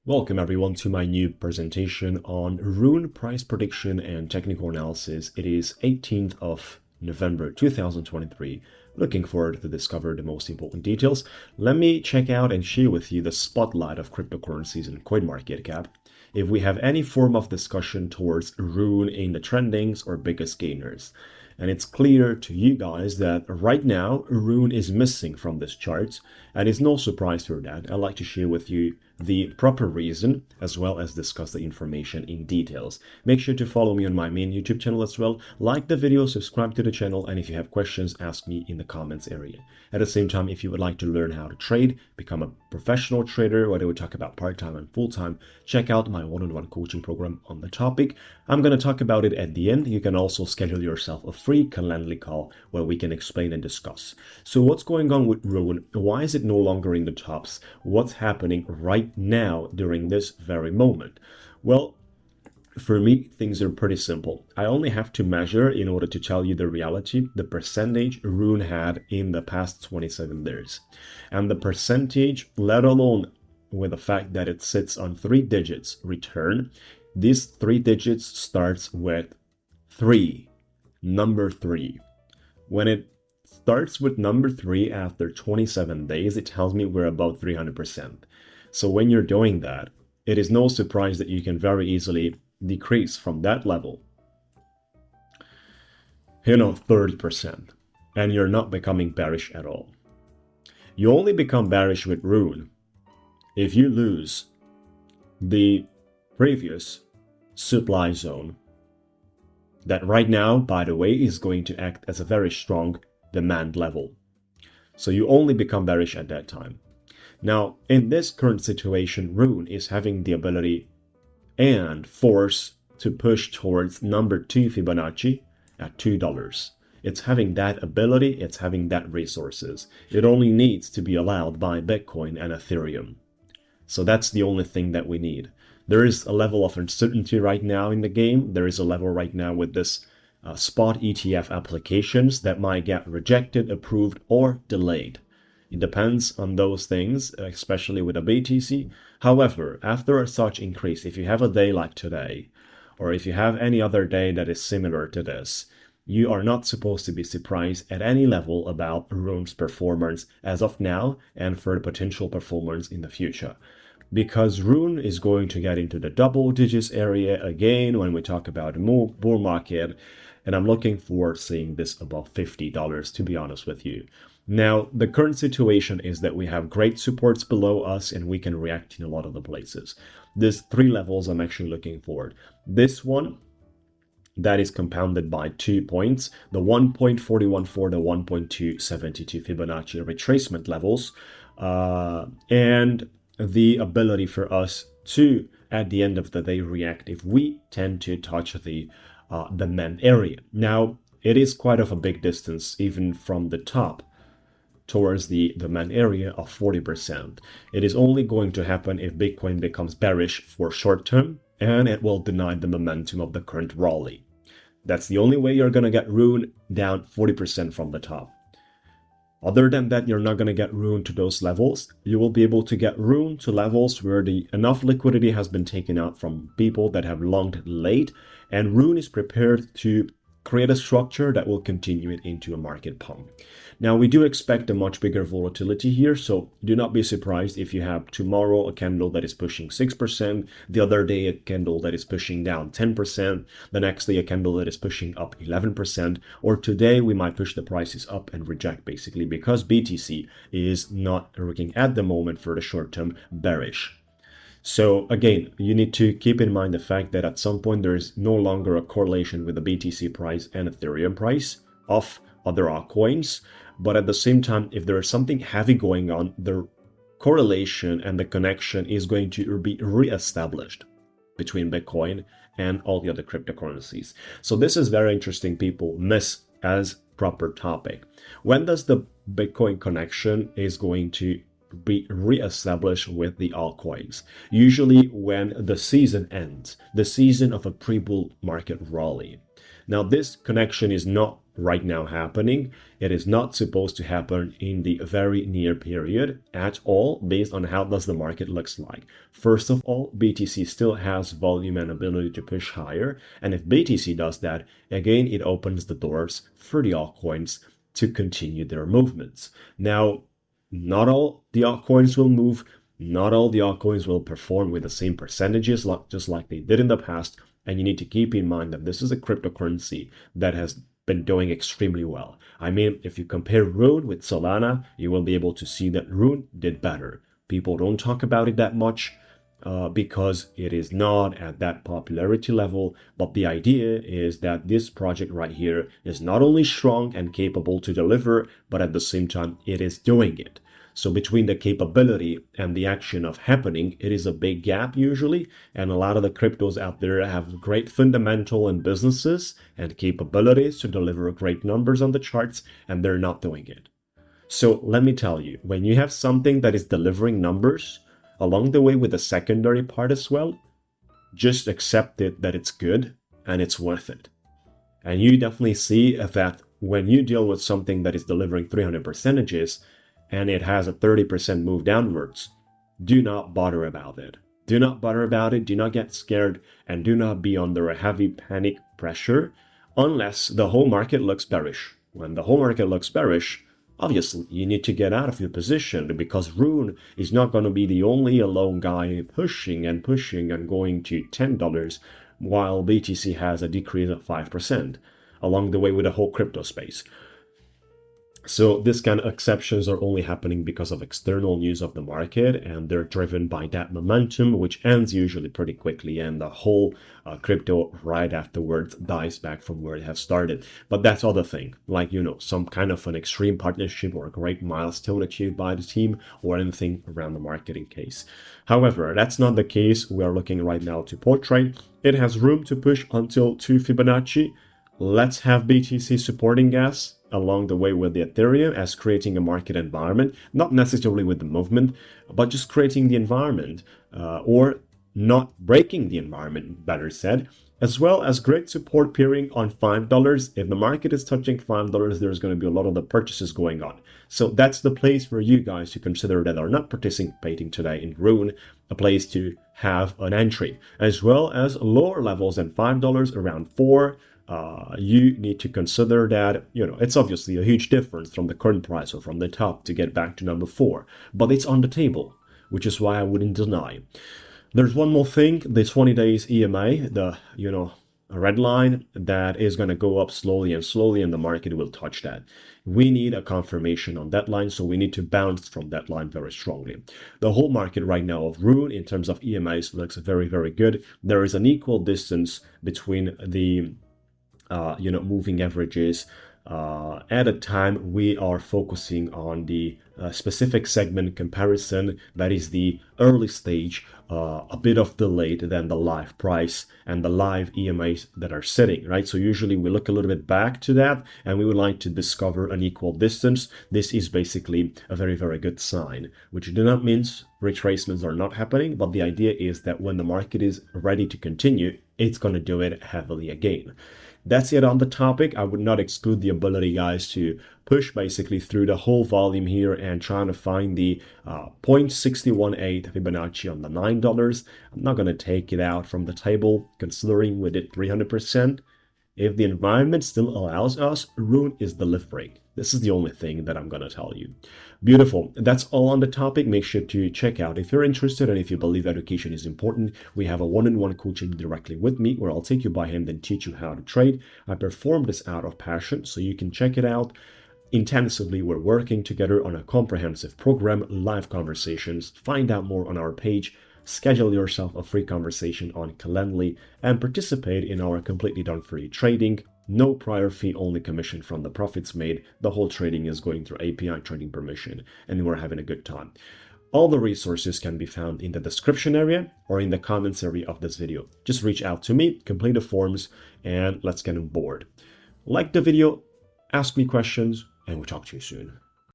Welcome everyone to my new presentation on Rune price prediction and technical analysis. It is 18th of November 2023. Looking forward to discover the most important details. Let me check out and share with you the spotlight of cryptocurrencies and CoinMarketCap. If we have any form of discussion towards Rune in the trendings or biggest gainers. And it's clear to you guys that right now Rune is missing from this chart, and it's no surprise for that. I'd like to share with you the proper reason as well as discuss the information in details. Make sure to follow me on my main YouTube channel as well. Like the video, subscribe to the channel, and if you have questions, ask me in the comments area. At the same time, if you would like to learn how to trade, become a professional trader, whether we talk about part-time and full-time, check out my one-on-one coaching program on the topic. I'm going to talk about it at the end. You can also schedule yourself a free Calendly call where we can explain and discuss. So what's going on with Rune? Why is it no longer in the tops? What's happening right now during this very moment? Well, for me, things are pretty simple. I only have to measure, in order to tell you the reality, the percentage Rune had in the past 27 days. And the percentage, let alone with the fact that it sits on 3 digits return, these 3 digits starts with 3, number 3. When it starts with number 3 after 27 days, it tells me we're about 300%. So when you're doing that, it is no surprise that you can very easily decrease from that level, 30%, and you're not becoming bearish at all. You only become bearish with Rune if you lose the previous supply zone that right now, by the way, is going to act as a very strong demand level. So you only become bearish at that time. Now, in this current situation, Rune is having the ability and force to push towards number 2 Fibonacci at $2. It's having that ability, it's having that resources. It only needs to be allowed by Bitcoin and Ethereum. So that's the only thing that we need. There is a level of uncertainty right now in the game. There is a level right now with this spot ETF applications that might get rejected, approved, or delayed. It depends on those things, especially with a BTC. However, after such increase, if you have a day like today, or if you have any other day that is similar to this, you are not supposed to be surprised at any level about Rune's performance as of now and for the potential performance in the future. Because Rune is going to get into the double digits area again when we talk about the bull market, and I'm looking for seeing this above $50, to be honest with you. Now, the current situation is that we have great supports below us and we can react in a lot of the places. There's 3 levels I'm actually looking for. This one, that is compounded by 2 points, the 1.414, the 1.272 Fibonacci retracement levels, and the ability for us to, at the end of the day, react if we tend to touch the main area. Now, it is quite of a big distance even from the top towards the main area of 40%. It is only going to happen if Bitcoin becomes bearish for short term, and it will deny the momentum of the current rally. That's the only way you're going to get Rune down 40% from the top. Other than that, you're not going to get Rune to those levels. You will be able to get Rune to levels where enough liquidity has been taken out from people that have longed late, and Rune is prepared to create a structure that will continue it into a market pump. Now, we do expect a much bigger volatility here, so do not be surprised if you have tomorrow a candle that is pushing 6%, the other day a candle that is pushing down 10%, the next day a candle that is pushing up 11%, or today we might push the prices up and reject basically because BTC is not looking at the moment for the short term bearish. So again, you need to keep in mind the fact that at some point there is no longer a correlation with the BTC price and Ethereum price of other altcoins. But at the same time, if there is something heavy going on, the correlation and the connection is going to be re-established between Bitcoin and all the other cryptocurrencies. So this is very interesting. People miss as proper topic. When does the Bitcoin connection is going to be re-established with the altcoins? Usually when the season ends, the season of a pre-bull market rally. Now this connection is not right now happening. It is not supposed to happen in the very near period at all, based on how does the market looks like. First of all, BTC still has volume and ability to push higher. And if BTC does that, again, it opens the doors for the altcoins to continue their movements. Now, not all the altcoins will move. Not all the altcoins will perform with the same percentages, just like they did in the past. And you need to keep in mind that this is a cryptocurrency that has been doing extremely well. I mean, if you compare Rune with Solana, you will be able to see that Rune did better. People don't talk about it that much because it is not at that popularity level. But the idea is that this project right here is not only strong and capable to deliver, but at the same time, it is doing it. So between the capability and the action of happening, it is a big gap usually. And a lot of the cryptos out there have great fundamental and businesses and capabilities to deliver great numbers on the charts, and they're not doing it. So let me tell you, when you have something that is delivering numbers along the way with the secondary part as well, just accept it that it's good and it's worth it. And you definitely see that when you deal with something that is delivering 300 percentages, and it has a 30% move downwards, do not bother about it. Do not bother about it, do not get scared, and do not be under a heavy panic pressure unless the whole market looks bearish. When the whole market looks bearish, obviously you need to get out of your position, because Rune is not going to be the only alone guy pushing and going to $10 while BTC has a decrease of 5% along the way with the whole crypto space. So this kind of exceptions are only happening because of external news of the market, and they're driven by that momentum, which ends usually pretty quickly, and the whole crypto right afterwards dies back from where it has started. But that's other thing, like, you know, some kind of an extreme partnership or a great milestone achieved by the team or anything around the marketing case. However, that's not the case. We are looking right now to THORChain. It has room to push until 2 Fibonacci. Let's have BTC supporting gas along the way with the Ethereum as creating a market environment, not necessarily with the movement, but just creating the environment or not breaking the environment, better said, as well as great support peering on $5. If the market is touching $5, there's going to be a lot of the purchases going on. So that's the place for you guys to consider that are not participating today in Rune, a place to have an entry, as well as lower levels than $5 around 4. You need to consider that, you know, it's obviously a huge difference from the current price or from the top to get back to number 4, but it's on the table, which is why I wouldn't deny. There's one more thing, the 20 days EMA, the, you know, a red line that is going to go up slowly and slowly, and the market will touch that. We need a confirmation on that line, so we need to bounce from that line very strongly. The whole market right now of Rune in terms of EMAs looks very, very good. There is an equal distance between the moving averages. At a time, we are focusing on the specific segment comparison, that is the early stage, a bit of delayed than the live price and the live EMAs that are sitting, right? So usually we look a little bit back to that, and we would like to discover an equal distance. This is basically a very, very good sign, which do not mean retracements are not happening, but the idea is that when the market is ready to continue, it's going to do it heavily again. That's it on the topic. I would not exclude the ability, guys, to push basically through the whole volume here and trying to find the 0.618 Fibonacci on the $9. I'm not going to take it out from the table, considering we did 300%. If the environment still allows us, Rune is delivering. This is the only thing that I'm going to tell you. Beautiful. That's all on the topic. Make sure to check out if you're interested and if you believe education is important. We have a one-on-one coaching directly with me where I'll take you by hand and teach you how to trade. I perform this out of passion, so you can check it out. Intensively, we're working together on a comprehensive program, live conversations. Find out more on our page. Schedule yourself a free conversation on Calendly and participate in our completely done free trading. No prior fee, only commission from the profits made. The whole trading is going through API trading permission, and we're having a good time. All the resources can be found in the description area or in the comments area of this video. Just reach out to me, complete the forms, and let's get on board. Like the video, ask me questions, and we'll talk to you soon.